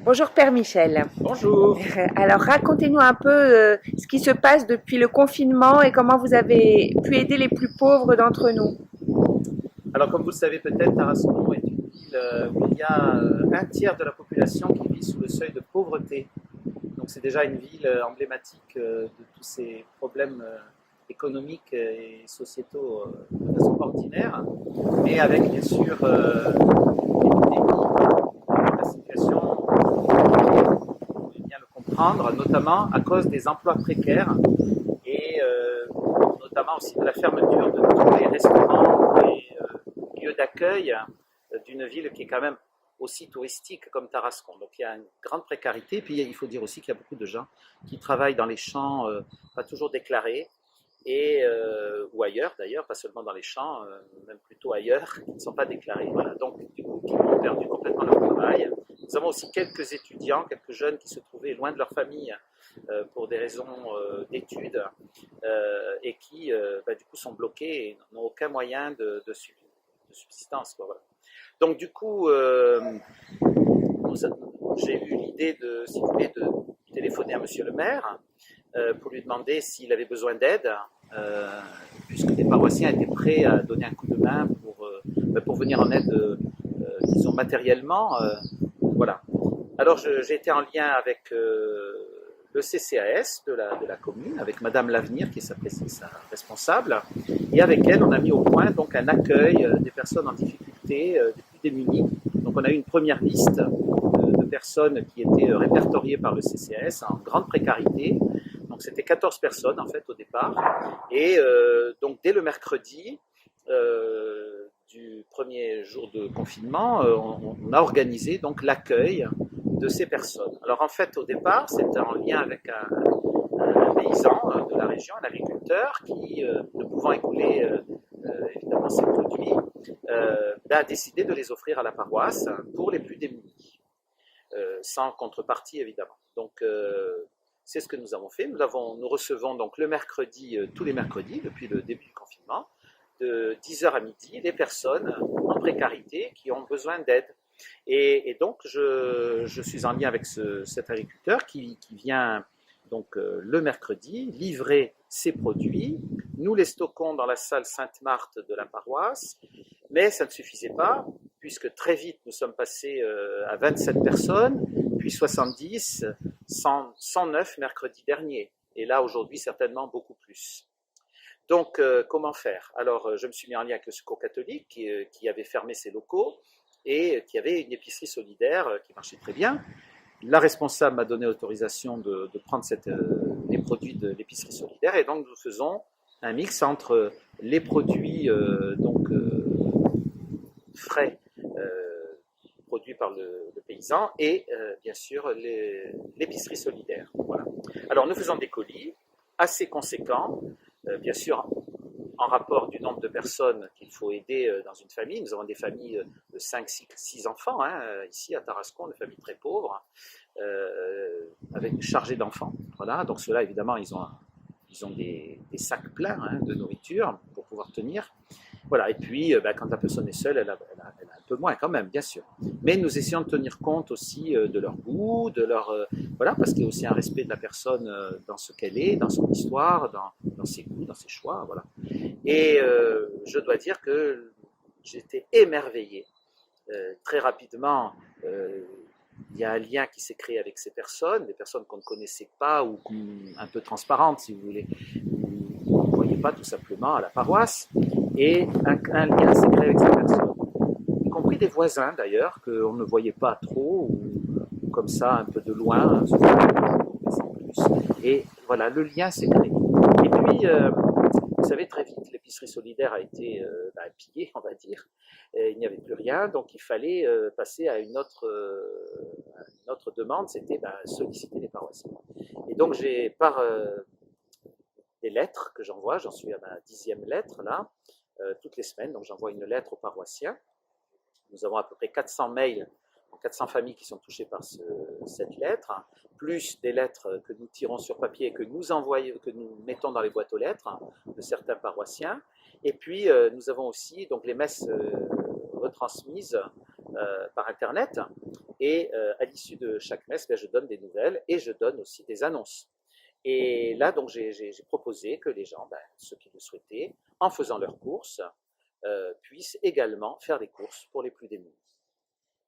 Bonjour Père Michel. Bonjour. Alors racontez-nous un peu ce qui se passe depuis le confinement et comment vous avez pu aider les plus pauvres d'entre nous. Alors, comme vous le savez peut-être, Tarascon est une ville où il y a un tiers de la population qui vit sous le seuil de pauvreté. Donc, c'est déjà une ville emblématique de tous ces problèmes économiques et sociétaux de façon ordinaire, mais avec bien sûr l'épidémie, la situation, vous devez bien le comprendre, notamment à cause des emplois précaires et notamment aussi de la fermeture de tous les restaurants et lieux d'accueil d'une ville qui est quand même aussi touristique comme Tarascon. Donc il y a une grande précarité. Puis il faut dire aussi qu'il y a beaucoup de gens qui travaillent dans les champs, pas toujours déclarés, et, ou ailleurs d'ailleurs, pas seulement dans les champs, même plutôt ailleurs, qui ne sont pas déclarés. Voilà. Donc du coup, qui ont perdu complètement leur travail. Nous avons aussi quelques étudiants, quelques jeunes qui se trouvaient loin de leur famille pour des raisons d'études et qui du coup sont bloqués et n'ont aucun moyen de subsistance. Quoi, voilà. Donc du coup, j'ai eu l'idée de, si vous voulez, de téléphoner à Monsieur le maire pour lui demander s'il avait besoin d'aide, puisque des paroissiens étaient prêts à donner un coup de main pour venir en aide, disons matériellement. Voilà. Alors j'ai été en lien avec le CCAS de la commune, avec Madame L'Avenir, qui est sa responsable, et avec elle, on a mis au point donc un accueil des personnes en difficulté, des plus démunies. Donc on a eu une première liste de personnes qui étaient répertoriées par le CCAS en grande précarité. Donc c'était 14 personnes en fait au départ. Et donc dès le mercredi du premier jour de confinement, on a organisé donc l'accueil de ces personnes. Alors en fait au départ c'était en lien avec un paysan de la région, un agriculteur qui, ne pouvant écouler évidemment ses produits, a décidé de les offrir à la paroisse pour les plus démunis, sans contrepartie évidemment. Donc c'est ce que nous avons fait. Nous recevons donc le mercredi, tous les mercredis depuis le début du confinement, de 10h à midi, des personnes en précarité qui ont besoin d'aide. Et donc je suis en lien avec cet agriculteur qui vient donc le mercredi livrer ses produits. Nous les stockons dans la salle Sainte-Marthe de la paroisse, mais ça ne suffisait pas, puisque très vite nous sommes passés à 27 personnes, puis 70, 109 mercredi dernier, et là aujourd'hui certainement beaucoup plus. Donc comment faire? Alors je me suis mis en lien avec le Secours catholique qui avait fermé ses locaux et qui avait une épicerie solidaire qui marchait très bien. La responsable m'a donné autorisation de prendre les produits de l'épicerie solidaire et donc nous faisons un mix entre les produits frais produits par le paysan et bien sûr l'épicerie solidaire. Voilà. Alors nous faisons des colis assez conséquents, bien sûr en rapport du nombre de personnes qu'il faut aider dans une famille. Nous avons des familles de 5, 6 enfants, hein, ici à Tarascon, des familles très pauvres, avec chargées d'enfants. Voilà. Donc ceux-là, évidemment, ils ont des sacs pleins hein, de nourriture pour pouvoir tenir. Voilà. Et puis, quand la personne est seule, elle a un peu moins quand même, bien sûr. Mais nous essayons de tenir compte aussi de leur goût, de leur voilà, parce qu'il y a aussi un respect de la personne dans ce qu'elle est, dans son histoire, dans ses goûts, dans ses choix, voilà. Et je dois dire que j'étais émerveillé. Très rapidement, il y a un lien qui s'est créé avec ces personnes, des personnes qu'on ne connaissait pas ou un peu transparentes, si vous voulez, qu'on ne voyait pas tout simplement à la paroisse. Et un lien s'est créé avec ces personnes, y compris des voisins d'ailleurs, qu'on ne voyait pas trop, ou comme ça, un peu de loin, sans plus. Et voilà, le lien s'est créé. Et puis, vous savez, très vite, l'épicerie solidaire a été pillée, on va dire. Et il n'y avait plus rien, donc il fallait passer à une autre demande, c'était solliciter les paroissiens. Et donc j'ai, par des lettres que j'envoie, j'en suis à ma 10e lettre là, toutes les semaines, donc j'envoie une lettre aux paroissiens. Nous avons à peu près 400 mails, 400 familles qui sont touchées par cette lettre, plus des lettres que nous tirons sur papier et que nous mettons dans les boîtes aux lettres de certains paroissiens. Et puis nous avons aussi donc les messes retransmises par Internet. Et à l'issue de chaque messe, je donne des nouvelles et je donne aussi des annonces. Et là, donc, j'ai proposé que les gens, ceux qui le souhaitaient, en faisant leurs courses, puissent également faire des courses pour les plus démunis.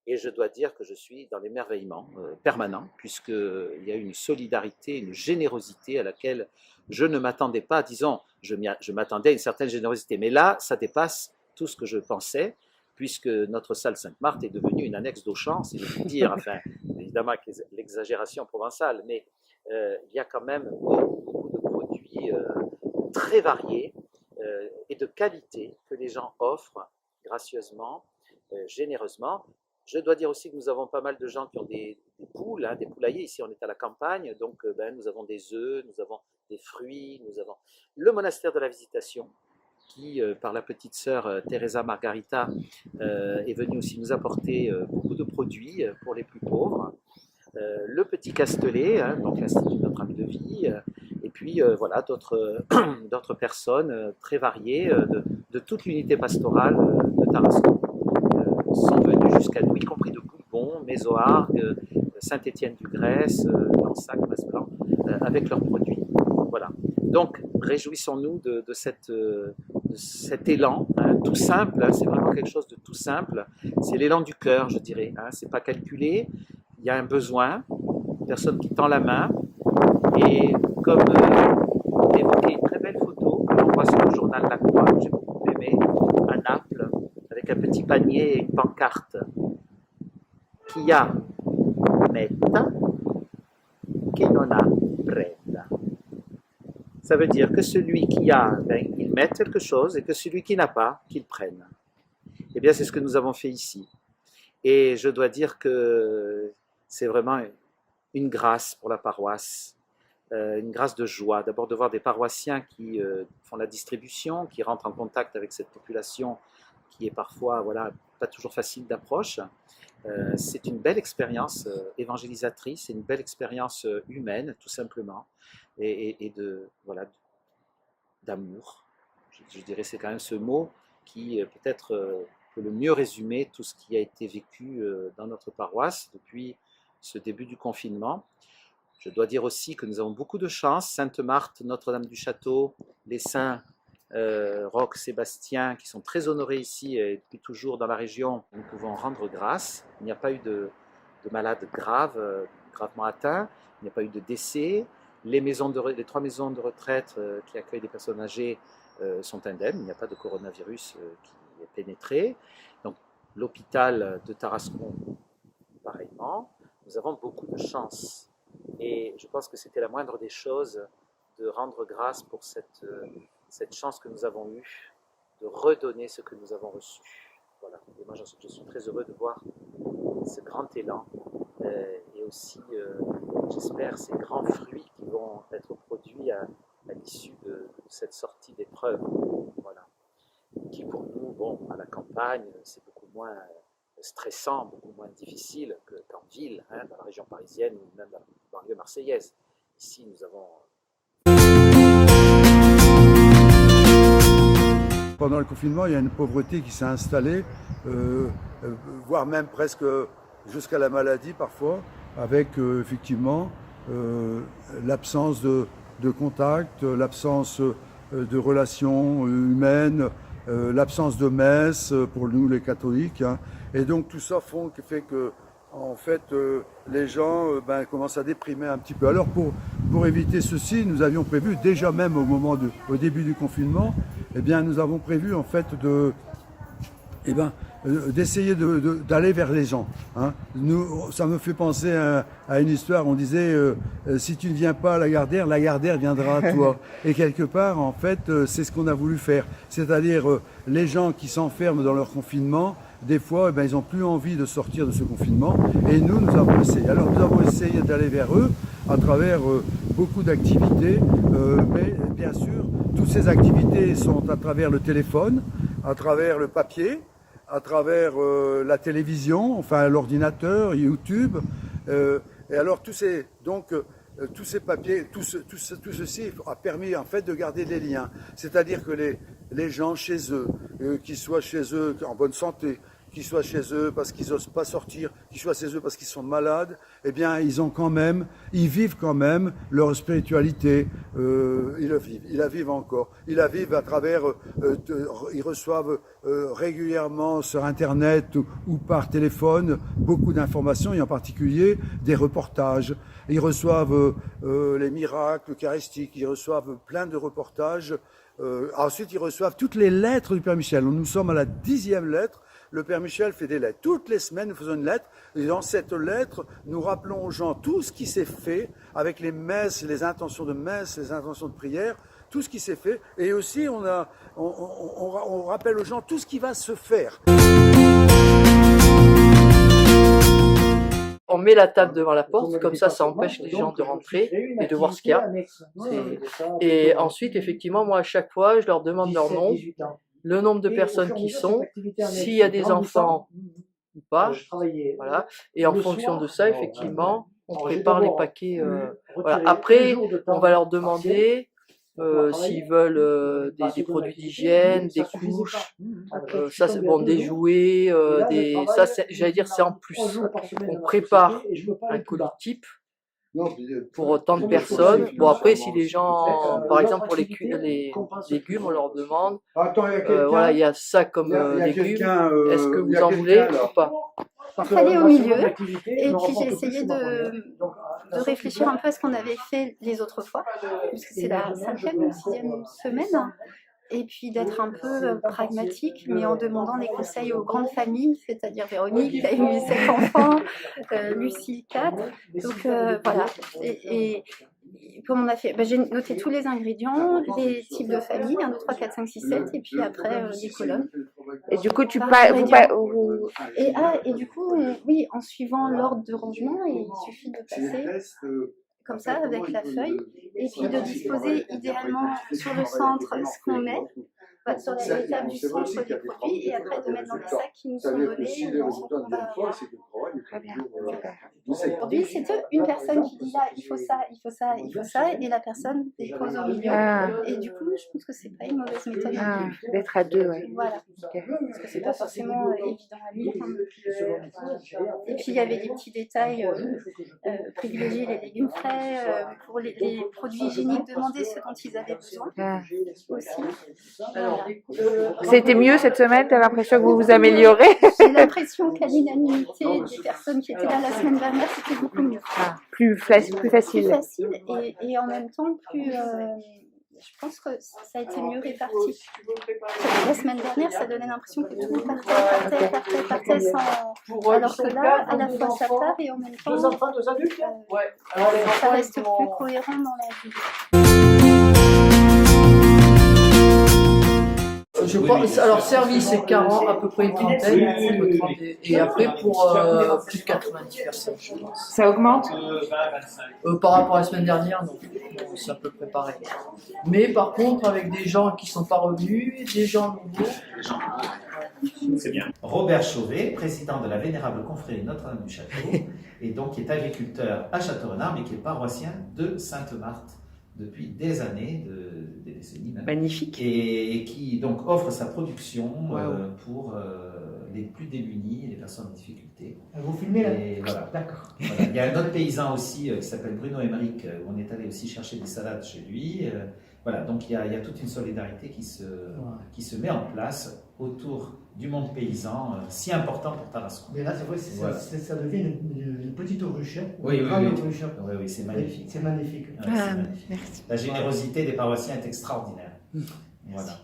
Et je dois dire que je suis dans l'émerveillement permanent, puisqu'il y a une solidarité, une générosité à laquelle je ne m'attendais pas. Disons, je m'attendais à une certaine générosité, mais là, ça dépasse tout ce que je pensais, puisque notre salle Sainte-Marthe est devenue une annexe d'Auchan, c'est de dire, enfin, évidemment avec l'exagération provençale, mais il y a quand même beaucoup de produits très variés et de qualité que les gens offrent gracieusement, généreusement. Je dois dire aussi que nous avons pas mal de gens qui ont des poules, des poulaillers. Ici, on est à la campagne, donc nous avons des œufs, nous avons des fruits, nous avons le monastère de la Visitation, qui, par la petite sœur Teresa Margarita, est venue aussi nous apporter beaucoup de produits pour les plus pauvres. Le Petit Castelet, donc l'Institut Notre-Dame de Vie, et puis voilà, d'autres personnes très variées de toute l'unité pastorale de Tarascon sont venus jusqu'à nous, y compris de Boulbon, Mézoargues, Saint-Étienne-du-Grèce, Lansac, Masblanc, avec leurs produits. Voilà. Donc, réjouissons-nous de cet élan, tout simple, c'est vraiment quelque chose de tout simple. C'est l'élan du cœur, je dirais. C'est pas calculé. Il y a un besoin, une personne qui tend la main, et comme évoqué une très belle photo que l'on voit sur le journal La Croix, que j'ai beaucoup aimé, à Naples, avec un petit panier et une pancarte. Chi ha metta, che non ha prenda. Ça veut dire que celui qui a, il mette quelque chose, et que celui qui n'a pas, qu'il prenne. Eh bien, c'est ce que nous avons fait ici. Et je dois dire que c'est vraiment une grâce pour la paroisse, une grâce de joie. D'abord de voir des paroissiens qui font la distribution, qui rentrent en contact avec cette population qui est parfois pas toujours facile d'approche. C'est une belle expérience évangélisatrice, c'est une belle expérience humaine, tout simplement, et d'amour. Je dirais c'est quand même ce mot qui peut-être peut le mieux résumer tout ce qui a été vécu dans notre paroisse depuis ce début du confinement. Je dois dire aussi que nous avons beaucoup de chance. Sainte-Marthe, Notre-Dame du Château, les saints Roch, Sébastien, qui sont très honorés ici et depuis toujours dans la région, nous pouvons rendre grâce. Il n'y a pas eu de malades graves, gravement atteints, il n'y a pas eu de décès. Les 3 maisons de retraite qui accueillent des personnes âgées sont indemnes, il n'y a pas de coronavirus qui est pénétré. Donc l'hôpital de Tarascon, pareillement. Nous avons beaucoup de chance. Et je pense que c'était la moindre des choses de rendre grâce pour cette chance que nous avons eue, de redonner ce que nous avons reçu. Voilà. Et moi, je suis très heureux de voir ce grand élan et aussi, j'espère, ces grands fruits qui vont être produits à l'issue de cette sortie d'épreuve. Voilà. Qui pour nous, à la campagne, c'est beaucoup moins stressant, beaucoup moins difficile qu'en ville, dans la région parisienne ou même dans la banlieue marseillaise. Ici, nous avons... Pendant le confinement, il y a une pauvreté qui s'est installée, voire même presque jusqu'à la maladie parfois, avec effectivement l'absence de contact, l'absence de relations humaines, l'absence de messe pour nous les catholiques. Et donc tout ça fait que en fait, les gens commencent à déprimer un petit peu. Alors pour éviter ceci, nous avions prévu, déjà même au début du confinement, nous avons prévu en fait d'essayer d'aller vers les gens. Ça me fait penser à une histoire, on disait si tu ne viens pas à la Gardère viendra à toi. Et quelque part, en fait, c'est ce qu'on a voulu faire. C'est-à-dire, les gens qui s'enferment dans leur confinement, des fois, ils n'ont plus envie de sortir de ce confinement. Et nous avons essayé. Alors, nous avons essayé d'aller vers eux à travers beaucoup d'activités. Mais bien sûr, toutes ces activités sont à travers le téléphone, à travers le papier, à travers la télévision, enfin l'ordinateur, YouTube. Et alors tous ces papiers, tout ceci a permis en fait de garder des liens. C'est-à-dire que les gens chez eux, qu'ils soient chez eux en bonne santé, qu'ils soient chez eux parce qu'ils n'osent pas sortir, qu'ils soient chez eux parce qu'ils sont malades, eh bien, ils vivent quand même leur spiritualité. Ils la vivent encore. Ils la vivent à travers, ils reçoivent régulièrement sur Internet ou par téléphone beaucoup d'informations, et en particulier des reportages. Ils reçoivent les miracles eucharistiques, ils reçoivent plein de reportages. Ensuite, ils reçoivent toutes les lettres du Père Michel. Nous sommes à la 10e lettre. Le Père Michel fait des lettres. Toutes les semaines, nous faisons une lettre. Et dans cette lettre, nous rappelons aux gens tout ce qui s'est fait avec les messes, les intentions de messe, les intentions de prière, tout ce qui s'est fait. Et aussi, on rappelle aux gens tout ce qui va se faire. On met la table devant la porte, comme ça empêche les gens de rentrer et de voir ce qu'il y a. Et ensuite, effectivement, moi, à chaque fois, je leur demande leur nom, le nombre de personnes qui sont, s'il y a des enfants ou pas, voilà. Et en fonction de ça, effectivement, on prépare les paquets. Voilà. Après, on va leur demander s'ils veulent des produits d'hygiène, des couches, ça c'est bon, des jouets, ça j'allais dire c'est en plus. On prépare un colis type pour tant de personnes. Bon après si les gens, par exemple pour les légumes, on leur demande, voilà il y a ça comme légumes, est-ce que vous en voulez ou pas? Il fallait au milieu, et puis j'ai essayé de réfléchir un peu à ce qu'on avait fait les autres fois, puisque c'est la 5e ou 6e semaine, et puis d'être un peu pragmatique, mais en demandant les conseils aux grandes familles, c'est-à-dire Véronique qui a eu 7 enfants, Lucie 4, donc voilà, et comme on a fait, j'ai noté tous les ingrédients, les types de familles, 1, 2, 3, 4, 5, 6, 7, et puis après les colonnes. Et du coup, Et du coup, oui, en suivant l'ordre de rangement, il suffit de passer comme ça avec la feuille, et puis de disposer idéalement sur le centre ce qu'on met, sur les tables du centre des produits, et après de mettre dans les sacs qui nous sont donnés. Aujourd'hui, c'est une personne qui dit là, il faut ça, il faut ça, il faut ça, et la personne dépose au milieu. Et du coup, je pense que c'est pas une mauvaise méthode. D'être à deux, ouais. Voilà. Parce que c'est pas forcément évident à lire. Et puis il y avait des petits détails, privilégier les légumes frais, pour les produits hygiéniques, demander ce dont ils avaient besoin aussi. C'était mieux cette semaine, t'as l'impression que vous vous améliorez? J'ai l'impression qu'à l'unanimité des personnes qui étaient là la semaine dernière, c'était beaucoup mieux. Plus facile. Plus facile et en même temps je pense que ça a été mieux réparti. La semaine dernière, ça donnait l'impression que tout partait sans... Alors que là, à la fois ça part et en même temps, ça reste plus cohérent dans la vie. Je pense, alors service c'est 40, à peu près une trentaine, et après pour plus de 90 personnes je pense. Ça augmente? Par rapport à la semaine dernière, non, c'est à peu près pareil. Mais par contre avec des gens qui ne sont pas revenus, des gens nouveaux. C'est bien. Robert Chauvet, président de la Vénérable Confrérie Notre-Dame du Château, et donc qui est agriculteur à Châteaurenard, mais qui est paroissien de Sainte-Marthe depuis des années, des décennies même. Magnifique. Et qui donc offre sa production pour les plus démunis et les personnes en difficulté. Vous filmez là? Voilà. D'accord. Voilà. Il y a un autre paysan aussi qui s'appelle Bruno Emmerich, où on est allé aussi chercher des salades chez lui. Voilà, donc il y a toute une solidarité qui se met en place autour du monde paysan, si important pour Tarascon. Mais là, c'est vrai, ça devient une petite ruche. Oui, c'est magnifique. C'est magnifique. Ouais, c'est magnifique. Merci. La générosité des paroissiens est extraordinaire. Voilà.